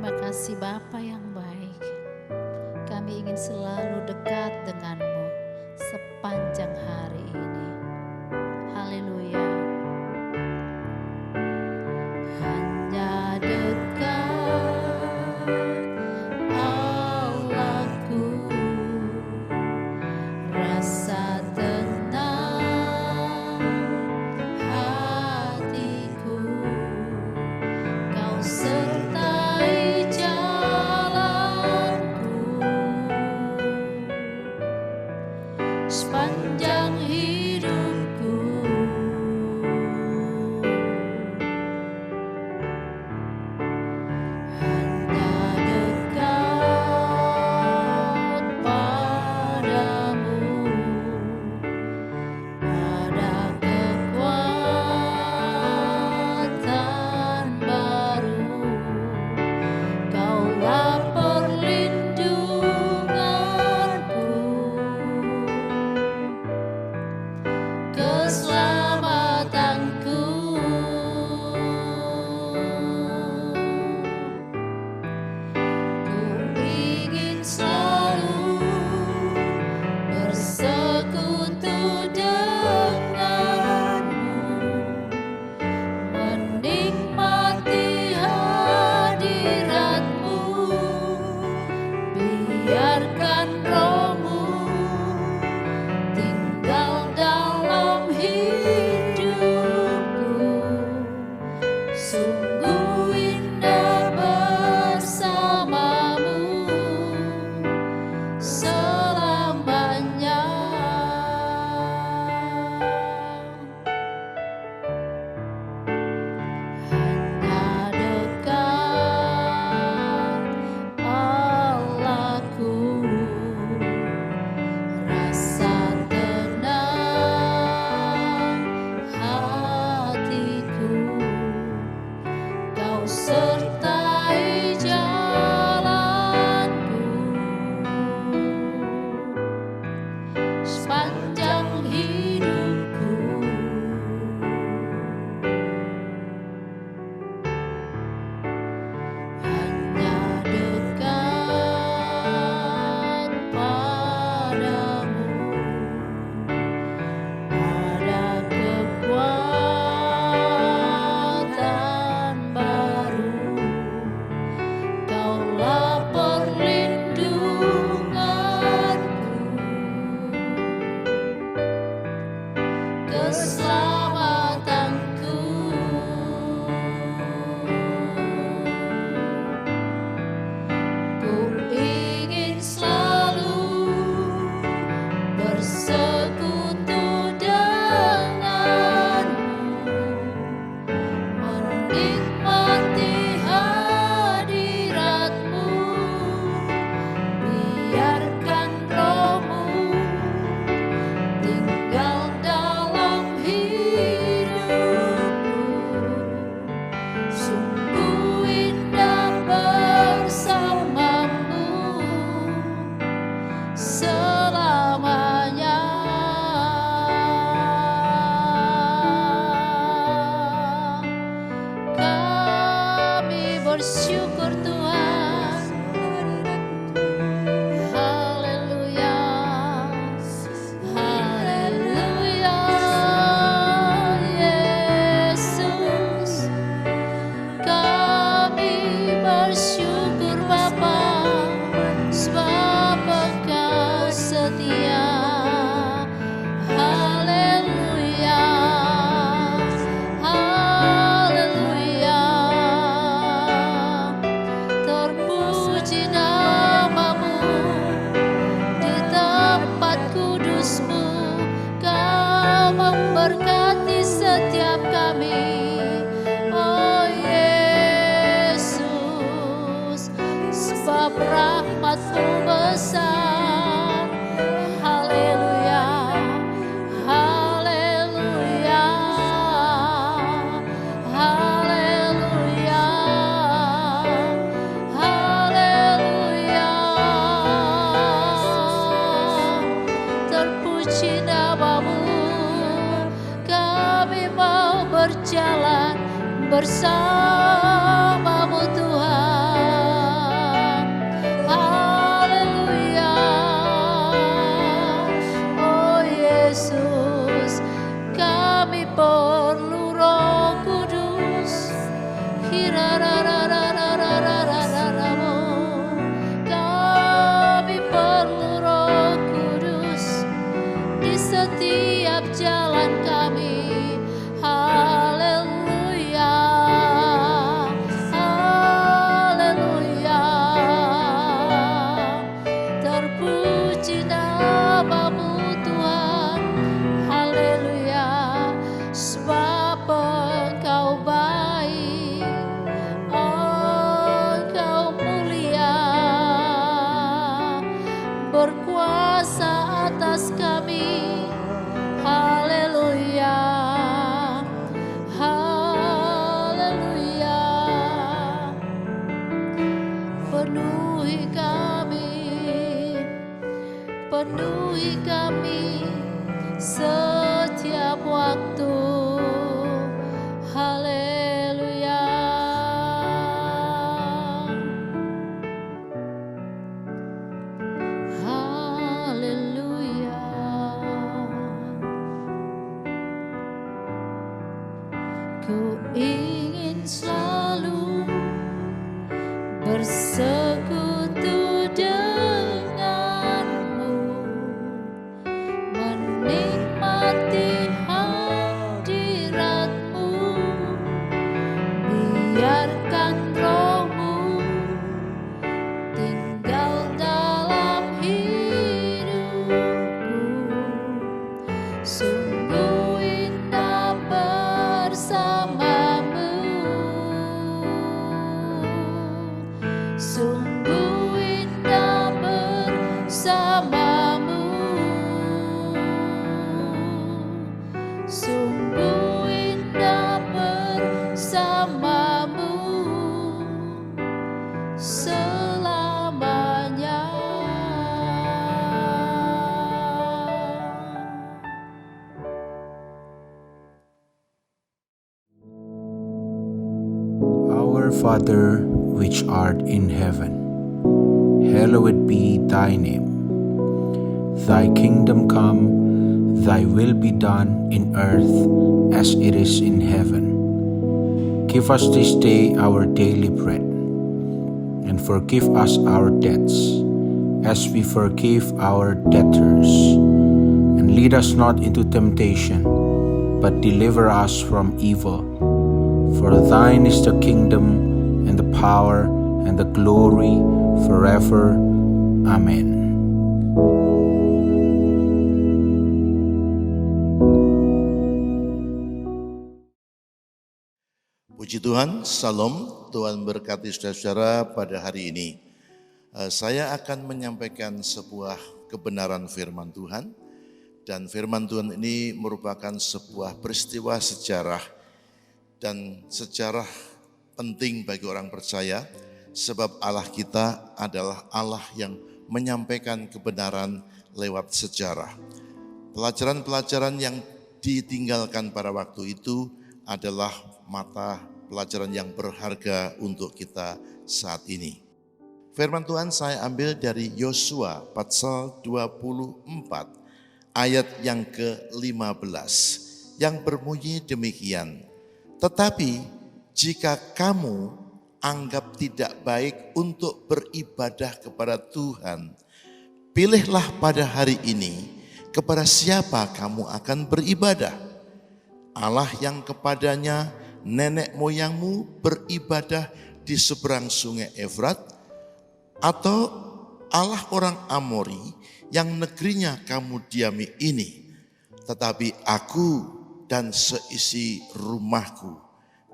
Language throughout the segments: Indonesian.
Terima kasih Bapa yang baik. Kami ingin selalu dekat denganmu sepanjang hari ini. Haleluya. Hanya dekat Allahku, rasa tenang hatiku. Kau sertai jalanku sepanjang hidupku. Hanya dekat padamu ada kekuatan baru. Kaulah perlindunganku, keselamatanku. Ku ingin selalu bersekutu denganmu, menikmati hadiratmu. Biarkan rohmu tinggal dalam hidupku. Sungguh indah bersamamu selamanya. Hanya dekat Allahku, rasa tenang hatiku. Kau sertai jalanku sepanjang hidupku. Hanya dekat padamu ada kekuatan baru. Kaulah perlindunganku, keselamatanku. Ku ingin selalu bersekutu denganmu, menikmati hadiratmu. Biarkan rohmu tinggal dalam hidupku. Sungguh indah bersamamu selamanya. Kami bersyukur Tuhan. Haleluya. Haleluya. Yesus, kami bersyukur Bapa, sebab Engkau setia. Haleluya. Haleluya. Terpuji namamu di tempat kudusmu. Kau memberkati setiap kami, oh Yesus, sebab rahmat-Mu besar. Haleluya. Haleluya. Haleluya. Haleluya. Terpuji namamu. Kami mau berjalan bersamamu Tuhan. setiap jalan kami. Haleluya, haleluya. Terpuji namamu Tuhan, haleluya. Sebab Engkau baik, Engkau mulia, berkuasa atas kami. Haleluya, haleluya. Penuhi kami setiap waktu. Haleluya, haleluya. Ku ingin selalu bersekutu denganmu, menikmati hadiratmu. Biarkan rohmu tinggal dalam hidupku. Sungguh indah bersamamu, sungguh indah bersamamu, sungguh indah bersamamu selamanya. Our Father, which art in heaven, hallowed be thy name. Thy kingdom come, thy will be done in earth as it is in heaven. Give us this day our daily bread, and forgive us our debts, as we forgive our debtors. And lead us not into temptation, but deliver us from evil. For thine is the kingdom, and the power, and the glory, forever. Amen. Puji Tuhan, Salam. Tuhan berkati saudara-saudara pada hari ini. Saya akan menyampaikan sebuah kebenaran firman Tuhan. Dan firman Tuhan ini merupakan sebuah peristiwa sejarah. Dan sejarah penting bagi orang percaya. Sebab Allah kita adalah Allah yang menyampaikan kebenaran lewat sejarah. Pelajaran-pelajaran yang ditinggalkan pada waktu itu adalah mata pelajaran yang berharga untuk kita saat ini. Firman Tuhan saya ambil dari Yosua pasal 24 ayat yang ke-15 yang berbunyi demikian. Tetapi jika kamu anggap tidak baik untuk beribadah kepada Tuhan, pilihlah pada hari ini kepada siapa kamu akan beribadah. Allah yang kepadanya nenek moyangmu beribadah di seberang sungai Efrat, atau Allah orang Amori yang negerinya kamu diami ini. Tetapi aku dan seisi rumahku,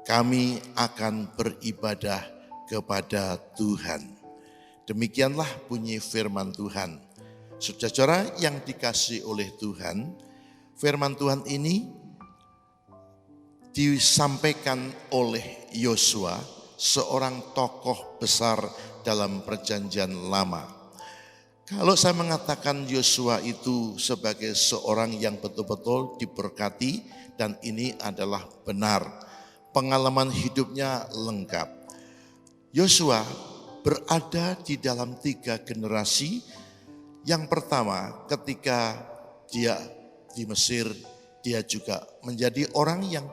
kami akan beribadah kepada Tuhan. Demikianlah bunyi firman Tuhan. Saudara yang dikasihi oleh Tuhan, firman Tuhan ini disampaikan oleh Yosua, seorang tokoh besar dalam perjanjian lama. Kalau saya mengatakan Yosua itu sebagai seorang yang betul-betul diberkati, dan ini adalah benar. Pengalaman hidupnya lengkap. Yosua berada di dalam 3 generasi. Yang pertama, ketika dia di Mesir, dia juga menjadi orang yang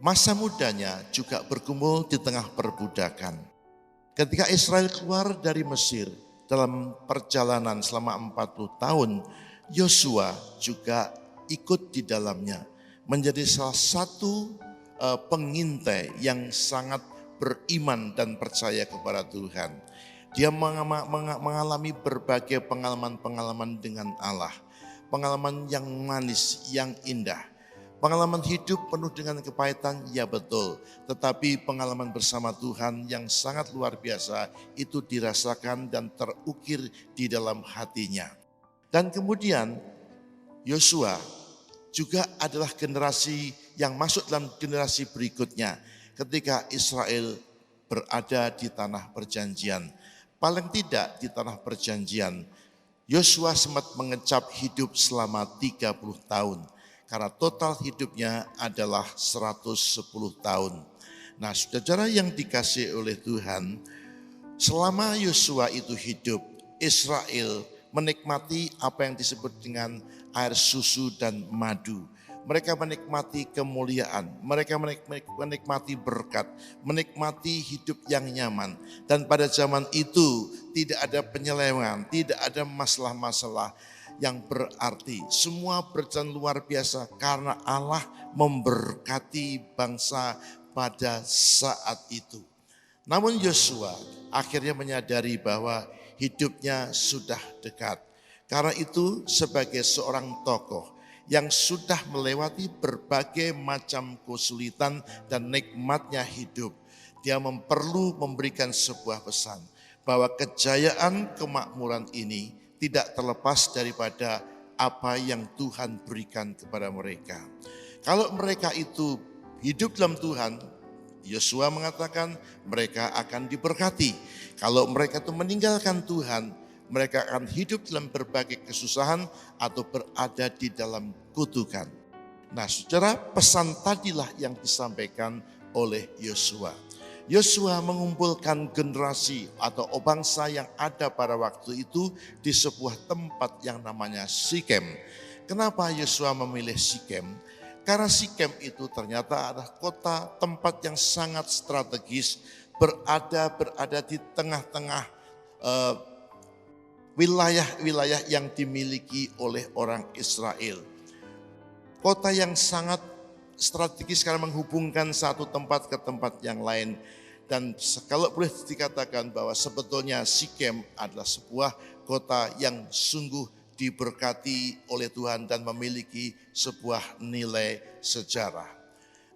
masa mudanya juga bergumul di tengah perbudakan. Ketika Israel keluar dari Mesir dalam perjalanan selama 40 tahun, Yosua juga ikut di dalamnya, menjadi salah satu pengintai yang sangat beriman dan percaya kepada Tuhan. Dia mengalami berbagai pengalaman-pengalaman dengan Allah. Pengalaman yang manis, yang indah. Pengalaman hidup penuh dengan kepahitan, ya betul. Tetapi pengalaman bersama Tuhan yang sangat luar biasa itu dirasakan dan terukir di dalam hatinya. Dan kemudian Yosua juga adalah generasi yang masuk dalam generasi berikutnya ketika Israel berada di tanah perjanjian. Paling tidak di tanah perjanjian, Yosua sempat mengecap hidup selama 30 tahun. Karena total hidupnya adalah 110 tahun. Nah, saudara yang dikasihi oleh Tuhan, selama Yosua itu hidup, Israel menikmati apa yang disebut dengan air susu dan madu. Mereka menikmati kemuliaan, mereka menikmati berkat, menikmati hidup yang nyaman. Dan pada zaman itu tidak ada penyelewengan, tidak ada masalah-masalah yang berarti. Semua berjalan luar biasa karena Allah memberkati bangsa pada saat itu. Namun Yosua akhirnya menyadari bahwa hidupnya sudah dekat. Karena itu sebagai seorang tokoh yang sudah melewati berbagai macam kesulitan dan nikmatnya hidup, dia perlu memberikan sebuah pesan bahwa kejayaan kemakmuran ini tidak terlepas daripada apa yang Tuhan berikan kepada mereka. Kalau mereka itu hidup dalam Tuhan, Yosua mengatakan mereka akan diberkati. Kalau mereka itu meninggalkan Tuhan, mereka akan hidup dalam berbagai kesusahan atau berada di dalam kutukan. Nah, saudara, pesan tadilah yang disampaikan oleh Yosua. Yosua mengumpulkan generasi atau bangsa yang ada pada waktu itu di sebuah tempat yang namanya Sikem. Kenapa Yosua memilih Sikem? Karena Sikem itu ternyata adalah kota tempat yang sangat strategis, berada di tengah-tengah wilayah-wilayah yang dimiliki oleh orang Israel. Kota yang sangat strategis karena menghubungkan satu tempat ke tempat yang lain. Dan kalau boleh dikatakan bahwa sebetulnya Sikem adalah sebuah kota yang sungguh diberkati oleh Tuhan dan memiliki sebuah nilai sejarah.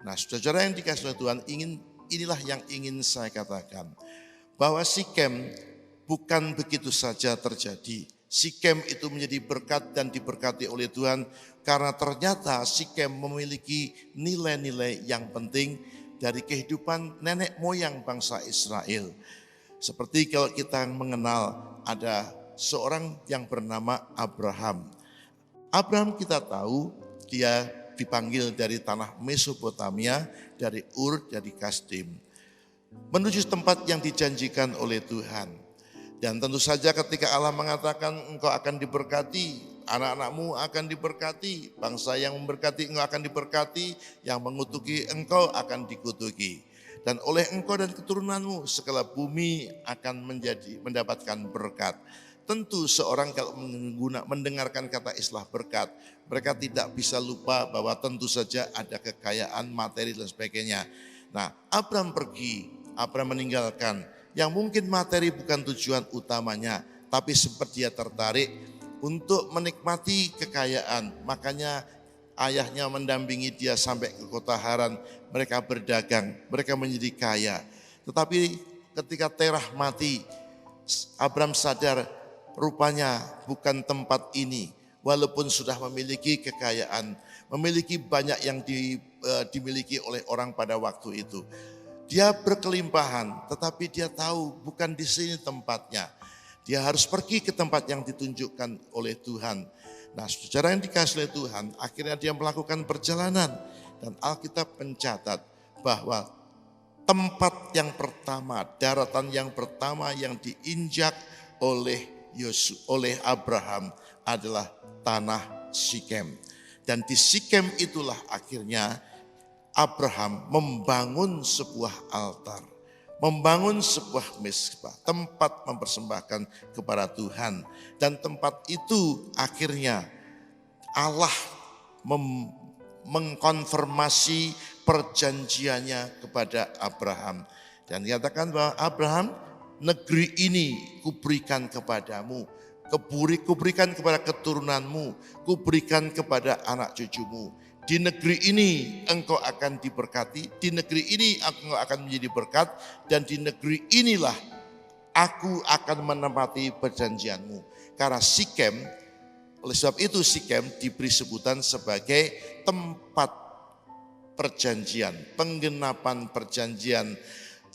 Nah, saudara yang dikasihi oleh Tuhan, inilah yang ingin saya katakan. Bahwa Sikem bukan begitu saja terjadi. Sikem itu menjadi berkat dan diberkati oleh Tuhan karena ternyata Sikem memiliki nilai-nilai yang penting dari kehidupan nenek moyang bangsa Israel. Seperti kalau kita mengenal ada seorang yang bernama Abraham. Abraham kita tahu dia dipanggil dari tanah Mesopotamia, dari Ur, dari Kasdim, menuju tempat yang dijanjikan oleh Tuhan. Dan tentu saja ketika Allah mengatakan engkau akan diberkati, anak-anakmu akan diberkati, bangsa yang memberkati engkau akan diberkati, yang mengutuki engkau akan dikutuki. Dan oleh engkau dan keturunanmu segala bumi akan mendapatkan berkat. Tentu seorang kalau mendengarkan kata istilah berkat, mereka tidak bisa lupa bahwa tentu saja ada kekayaan materi dan sebagainya. Nah, Abraham meninggalkan yang mungkin materi bukan tujuan utamanya, tapi sempat dia tertarik untuk menikmati kekayaan. Makanya ayahnya mendampingi dia sampai ke kota Haran, mereka berdagang, mereka menjadi kaya. Tetapi ketika Terah mati, Abraham sadar rupanya bukan tempat ini. Walaupun sudah memiliki kekayaan, memiliki banyak yang dimiliki oleh orang pada waktu itu. Dia berkelimpahan, tetapi dia tahu bukan di sini tempatnya. Dia harus pergi ke tempat yang ditunjukkan oleh Tuhan. Nah, saudara yang dikasihi oleh Tuhan, akhirnya dia melakukan perjalanan. Dan Alkitab mencatat bahwa tempat yang pertama, daratan yang pertama yang diinjak oleh Abraham adalah tanah Sikem. Dan di Sikem itulah akhirnya Abraham membangun sebuah altar, membangun sebuah mezbah, tempat mempersembahkan kepada Tuhan. Dan tempat itu akhirnya Allah mengkonfirmasi perjanjiannya kepada Abraham. Dan dikatakan bahwa Abraham, negeri ini kuberikan kepadamu, kuberikan kepada keturunanmu, kuberikan kepada anak cucumu. Di negeri ini engkau akan diberkati, di negeri ini engkau akan menjadi berkat, dan di negeri inilah aku akan menempati perjanjianmu. Karena Sikem, oleh sebab itu Sikem diberi sebutan sebagai tempat perjanjian, penggenapan perjanjian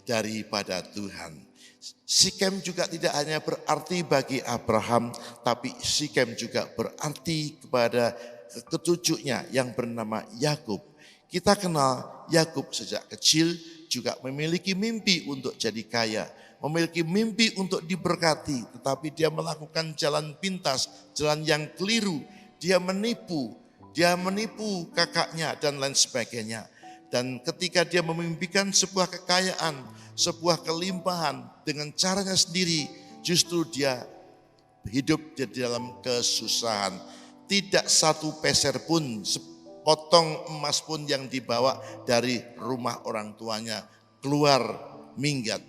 daripada Tuhan. Sikem juga tidak hanya berarti bagi Abraham, tapi Sikem juga berarti kepada ketujuhnya yang bernama Yakub. Kita kenal Yakub sejak kecil juga memiliki mimpi untuk jadi kaya, memiliki mimpi untuk diberkati, tetapi dia melakukan jalan pintas, jalan yang keliru. Dia menipu kakaknya dan lain sebagainya. Dan ketika dia memimpikan sebuah kekayaan, sebuah kelimpahan dengan caranya sendiri, justru dia hidup di dalam kesusahan. Tidak satu peser pun, sepotong emas pun yang dibawa dari rumah orang tuanya keluar minggat.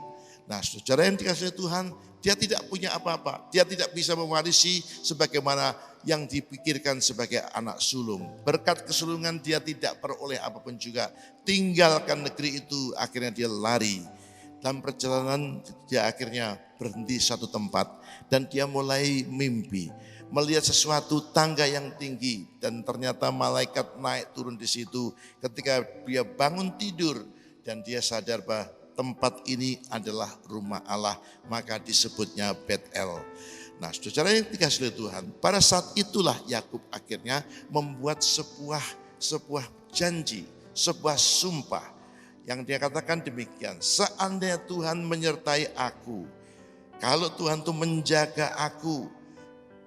Nah, saudara yang dikasihi Tuhan, dia tidak punya apa-apa. Dia tidak bisa mewarisi sebagaimana yang dipikirkan sebagai anak sulung. Berkat kesulungan dia tidak peroleh apapun juga. Tinggalkan negeri itu, akhirnya dia lari. Dalam perjalanan dia akhirnya berhenti satu tempat dan dia mulai mimpi. Melihat sesuatu tangga yang tinggi dan ternyata malaikat naik turun di situ. Ketika dia bangun tidur dan dia sadar bahwa tempat ini adalah rumah Allah, maka disebutnya Betel. Nah, saudara yang dikasihi Tuhan, pada saat itulah Yakub akhirnya membuat sebuah janji, sebuah sumpah yang dia katakan demikian, seandainya Tuhan menyertai aku, kalau Tuhan tuh menjaga aku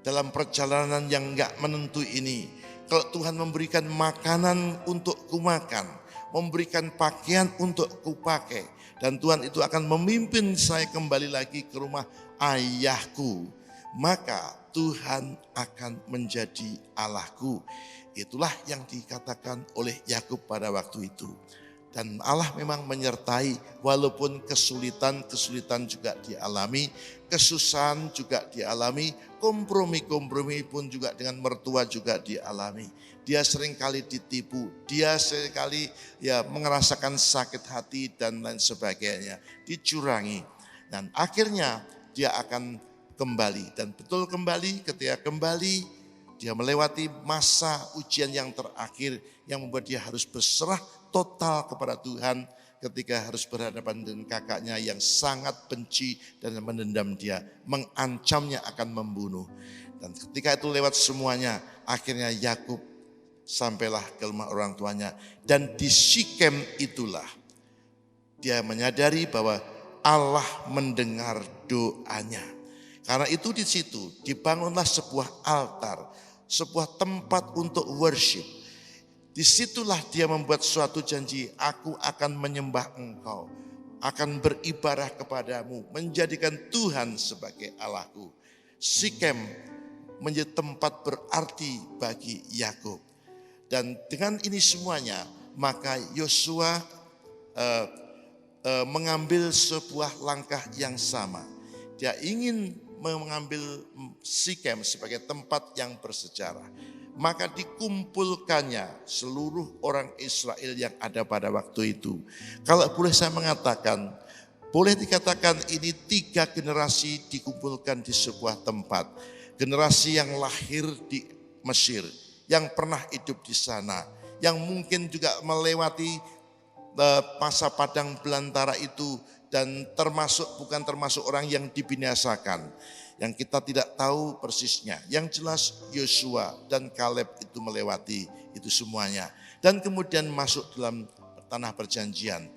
dalam perjalanan yang enggak menentu ini, kalau Tuhan memberikan makanan untuk kumakan, memberikan pakaian untuk kupakai, dan Tuhan itu akan memimpin saya kembali lagi ke rumah ayahku, maka Tuhan akan menjadi Allahku. Itulah yang dikatakan oleh Yakub pada waktu itu. Dan Allah memang menyertai, walaupun kesulitan juga dialami, kesusahan juga dialami, kompromi pun juga dengan mertua juga dialami. Dia seringkali ditipu, dia seringkali merasakan sakit hati dan lain sebagainya, dicurangi. Dan akhirnya dia akan kembali, dan betul kembali. Ketika kembali, dia melewati masa ujian yang terakhir yang membuat dia harus berserah total kepada Tuhan ketika harus berhadapan dengan kakaknya yang sangat benci dan menendam dia, mengancamnya akan membunuh. Dan ketika itu lewat semuanya, akhirnya Yakub sampailah ke rumah orang tuanya. Dan di Sikem itulah dia menyadari bahwa Allah mendengar doanya. Karena itu di situ dibangunlah sebuah altar, sebuah tempat untuk worship. Disitulah dia membuat suatu janji, aku akan menyembah engkau, akan beribadah kepadamu, menjadikan Tuhan sebagai Allahku. Sikem menjadi tempat berarti bagi Yakub. Dan dengan ini semuanya, maka Yosua mengambil sebuah langkah yang sama. Dia ingin mengambil Sikem sebagai tempat yang bersejarah. Maka dikumpulkannya seluruh orang Israel yang ada pada waktu itu. Kalau boleh saya mengatakan, boleh dikatakan ini 3 generasi dikumpulkan di sebuah tempat. Generasi yang lahir di Mesir, yang pernah hidup di sana, yang mungkin juga melewati masa padang belantara itu, dan bukan termasuk orang yang dibinasakan, yang kita tidak tahu persisnya. Yang jelas Yosua dan Kaleb itu melewati itu semuanya, dan kemudian masuk dalam tanah perjanjian.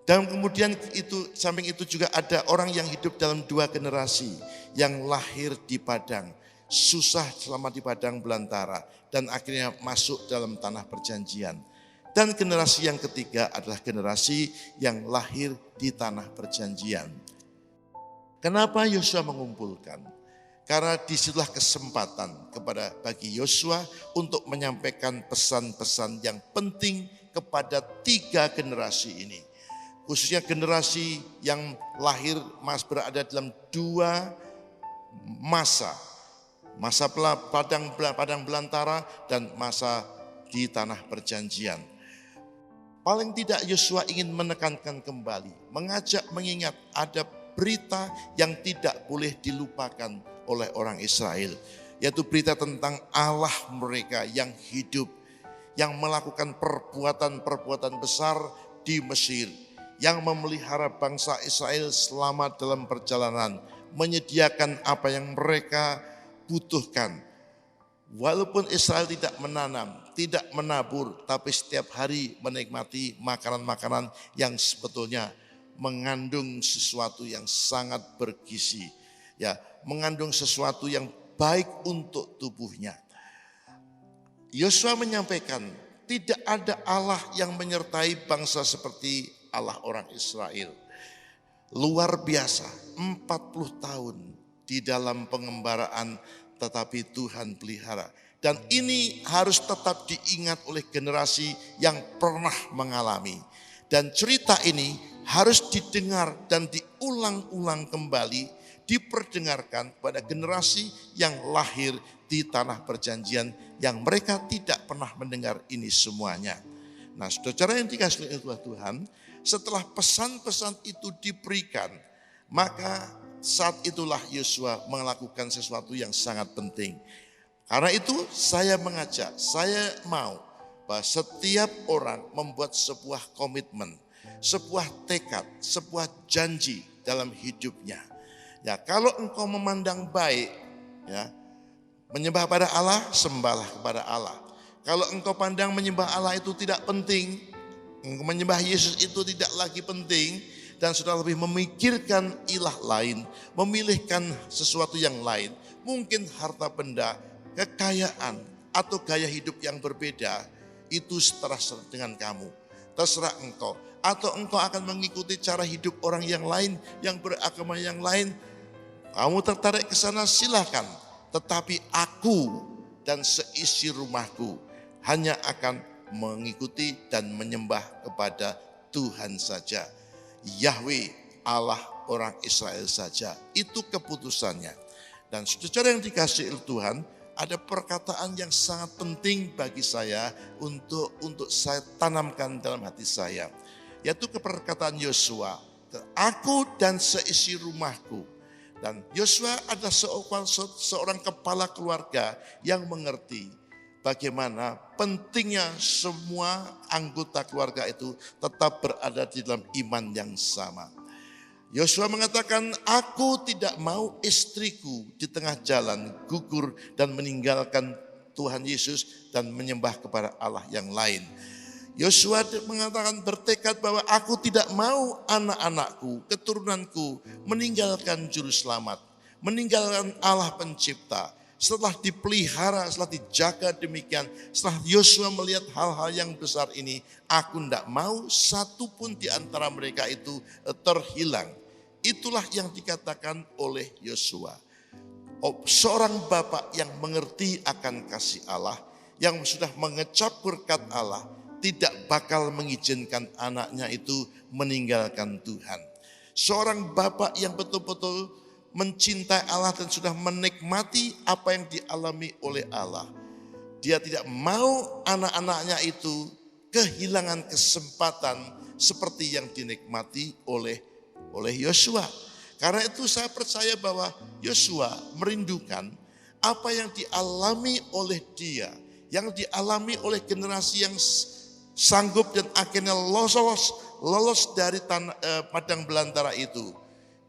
Dan kemudian itu, samping itu juga ada orang yang hidup dalam 2 generasi, yang lahir di padang, susah selama di padang belantara, dan akhirnya masuk dalam tanah perjanjian. Dan generasi yang ketiga adalah generasi yang lahir di tanah perjanjian. Kenapa Yosua mengumpulkan? Karena disitulah kesempatan bagi Yosua untuk menyampaikan pesan-pesan yang penting kepada 3 generasi ini. Khususnya generasi yang lahir berada dalam 2 masa. Masa padang belantara dan masa di tanah perjanjian. Paling tidak Yosua ingin menekankan kembali, mengajak mengingat ada berita yang tidak boleh dilupakan oleh orang Israel, yaitu berita tentang Allah mereka yang hidup, yang melakukan perbuatan-perbuatan besar di Mesir, yang memelihara bangsa Israel selama dalam perjalanan, menyediakan apa yang mereka butuhkan. Walaupun Israel tidak menanam, tidak menabur, tapi setiap hari menikmati makanan-makanan yang sebetulnya mengandung sesuatu yang sangat bergizi, ya, mengandung sesuatu yang baik untuk tubuhnya. Yosua menyampaikan, tidak ada Allah yang menyertai bangsa seperti Allah orang Israel. Luar biasa, 40 tahun di dalam pengembaraan, tetapi Tuhan pelihara. Dan ini harus tetap diingat oleh generasi yang pernah mengalami. Dan cerita ini harus didengar dan diulang-ulang kembali, diperdengarkan pada generasi yang lahir di tanah perjanjian yang mereka tidak pernah mendengar ini semuanya. Nah, saudara yang dikasihi oleh Tuhan, setelah pesan-pesan itu diberikan, maka saat itulah Yosua melakukan sesuatu yang sangat penting. Karena itu saya mengajak, saya mau bahwa setiap orang membuat sebuah komitmen, sebuah tekad, sebuah janji dalam hidupnya. Ya, kalau engkau memandang baik, ya, menyembah pada Allah, sembahlah kepada Allah. Kalau engkau pandang menyembah Allah itu tidak penting, menyembah Yesus itu tidak lagi penting, dan sudah lebih memikirkan ilah lain, memilihkan sesuatu yang lain, mungkin harta benda, kekayaan, atau gaya hidup yang berbeda, itu terserah dengan kamu, terserah engkau. Atau engkau akan mengikuti cara hidup orang yang lain, yang beragama yang lain, kamu tertarik ke sana silahkan. Tetapi aku dan seisi rumahku hanya akan mengikuti dan menyembah kepada Tuhan saja. Yahweh, Allah orang Israel saja. Itu keputusannya. Dan saudara yang dikasihi Tuhan, ada perkataan yang sangat penting bagi saya untuk saya tanamkan dalam hati saya. Yaitu perkataan Yosua, aku dan seisi rumahku. Dan Yosua adalah seorang kepala keluarga yang mengerti bagaimana pentingnya semua anggota keluarga itu tetap berada di dalam iman yang sama. Yosua mengatakan, aku tidak mau istriku di tengah jalan gugur dan meninggalkan Tuhan Yesus dan menyembah kepada Allah yang lain. Yosua mengatakan bertekad bahwa aku tidak mau anak-anakku, keturunanku meninggalkan juru selamat, meninggalkan Allah pencipta. Setelah dipelihara, setelah dijaga demikian, setelah Yosua melihat hal-hal yang besar ini, aku tidak mau satu pun di antara mereka itu terhilang. Itulah yang dikatakan oleh Yosua. Seorang bapak yang mengerti akan kasih Allah, yang sudah mengecap berkat Allah, tidak bakal mengizinkan anaknya itu meninggalkan Tuhan. Seorang bapak yang betul-betul mencintai Allah dan sudah menikmati apa yang dialami oleh Allah. Dia tidak mau anak-anaknya itu kehilangan kesempatan seperti yang dinikmati oleh Yosua. Karena itu saya percaya bahwa Yosua merindukan apa yang dialami oleh dia, yang dialami oleh generasi yang sanggup dan akhirnya lolos dari padang belantara itu.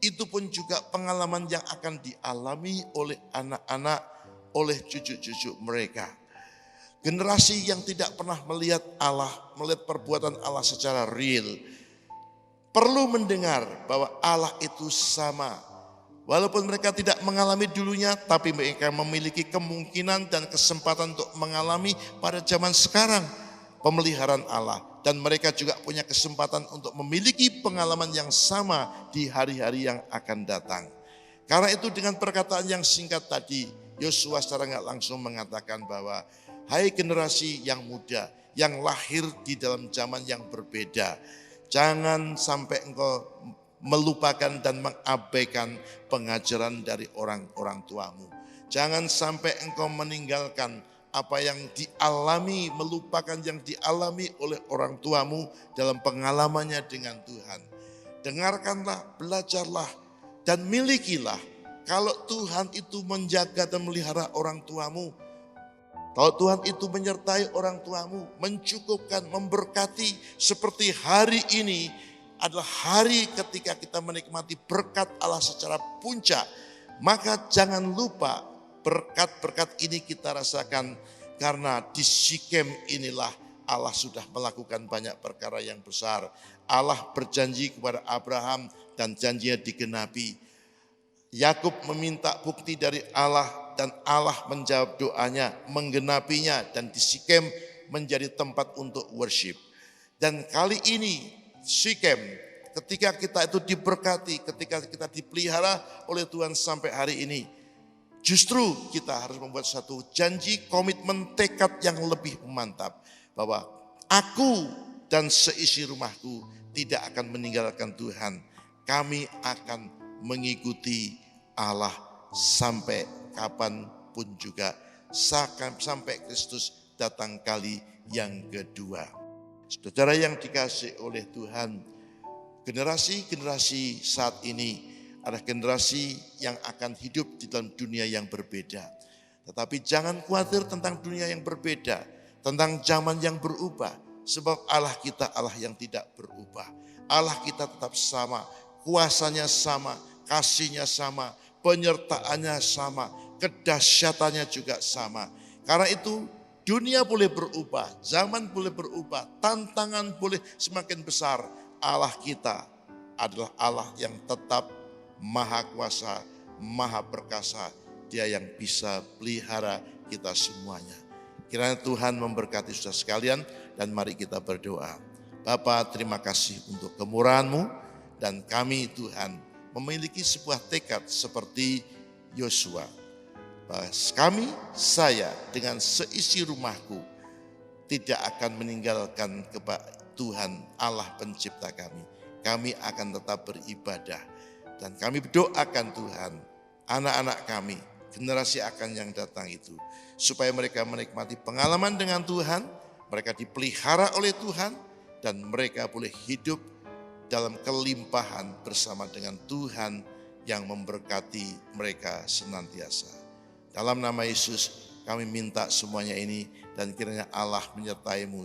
Itu pun juga pengalaman yang akan dialami oleh anak-anak, oleh cucu-cucu mereka. Generasi yang tidak pernah melihat Allah, melihat perbuatan Allah secara real, perlu mendengar bahwa Allah itu sama. Walaupun mereka tidak mengalami dulunya, tapi mereka memiliki kemungkinan dan kesempatan untuk mengalami pada zaman sekarang pemeliharaan Allah. Dan mereka juga punya kesempatan untuk memiliki pengalaman yang sama di hari-hari yang akan datang. Karena itu dengan perkataan yang singkat tadi, Yosua secara nggak langsung mengatakan bahwa, hai generasi yang muda, yang lahir di dalam zaman yang berbeda, jangan sampai engkau melupakan dan mengabaikan pengajaran dari orang-orang tuamu. Jangan sampai engkau meninggalkan apa yang dialami, melupakan yang dialami oleh orang tuamu dalam pengalamannya dengan Tuhan. Dengarkanlah, belajarlah, dan milikilah. Kalau Tuhan itu menjaga dan melihara orang tuamu, kalau Tuhan itu menyertai orang tuamu, mencukupkan, memberkati, seperti hari ini adalah hari ketika kita menikmati berkat Allah secara puncak, maka jangan lupa berkat-berkat ini kita rasakan karena di Sikem inilah Allah sudah melakukan banyak perkara yang besar. Allah berjanji kepada Abraham dan janjinya digenapi. Yakub meminta bukti dari Allah dan Allah menjawab doanya, menggenapinya, dan di Sikem menjadi tempat untuk worship. Dan kali ini Sikem, ketika kita itu diberkati, ketika kita dipelihara oleh Tuhan sampai hari ini, justru kita harus membuat satu janji, komitmen, tekad yang lebih mantap. Bahwa aku dan seisi rumahku tidak akan meninggalkan Tuhan. Kami akan mengikuti Allah sampai kapanpun juga. Sampai Kristus datang kali yang kedua. Saudara yang dikasihi oleh Tuhan, generasi-generasi saat ini adalah generasi yang akan hidup di dalam dunia yang berbeda. Tetapi jangan khawatir tentang dunia yang berbeda, tentang zaman yang berubah. Sebab Allah kita Allah yang tidak berubah. Allah kita tetap sama, kuasanya sama, kasihnya sama, penyertaannya sama, kedahsyatannya juga sama. Karena itu dunia boleh berubah, zaman boleh berubah, tantangan boleh semakin besar. Allah kita adalah Allah yang tetap maha kuasa, maha perkasa. Dia yang bisa pelihara kita semuanya. Kiranya Tuhan memberkati saudara sekalian dan mari kita berdoa. Bapa, terima kasih untuk kemurahan-Mu dan kami Tuhan memiliki sebuah tekad seperti Yosua. Kami, saya dengan seisi rumahku tidak akan meninggalkan Tuhan Allah pencipta kami. Kami akan tetap beribadah dan kami berdoakan Tuhan anak-anak kami, generasi akan yang datang itu, supaya mereka menikmati pengalaman dengan Tuhan, mereka dipelihara oleh Tuhan dan mereka boleh hidup dalam kelimpahan bersama dengan Tuhan yang memberkati mereka senantiasa. Dalam nama Yesus kami minta semuanya ini dan kiranya Allah menyertai-Mu.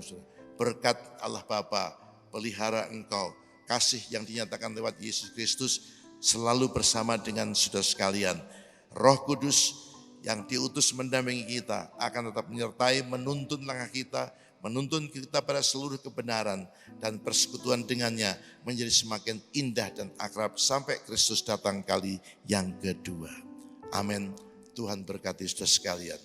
Berkat Allah Bapa, pelihara Engkau, kasih yang dinyatakan lewat Yesus Kristus selalu bersama dengan saudara sekalian. Roh Kudus yang diutus mendampingi kita akan tetap menyertai, menuntun langkah kita, menuntun kita pada seluruh kebenaran dan persekutuan dengannya menjadi semakin indah dan akrab sampai Kristus datang kali yang kedua. Amin. Tuhan berkati saudara sekalian.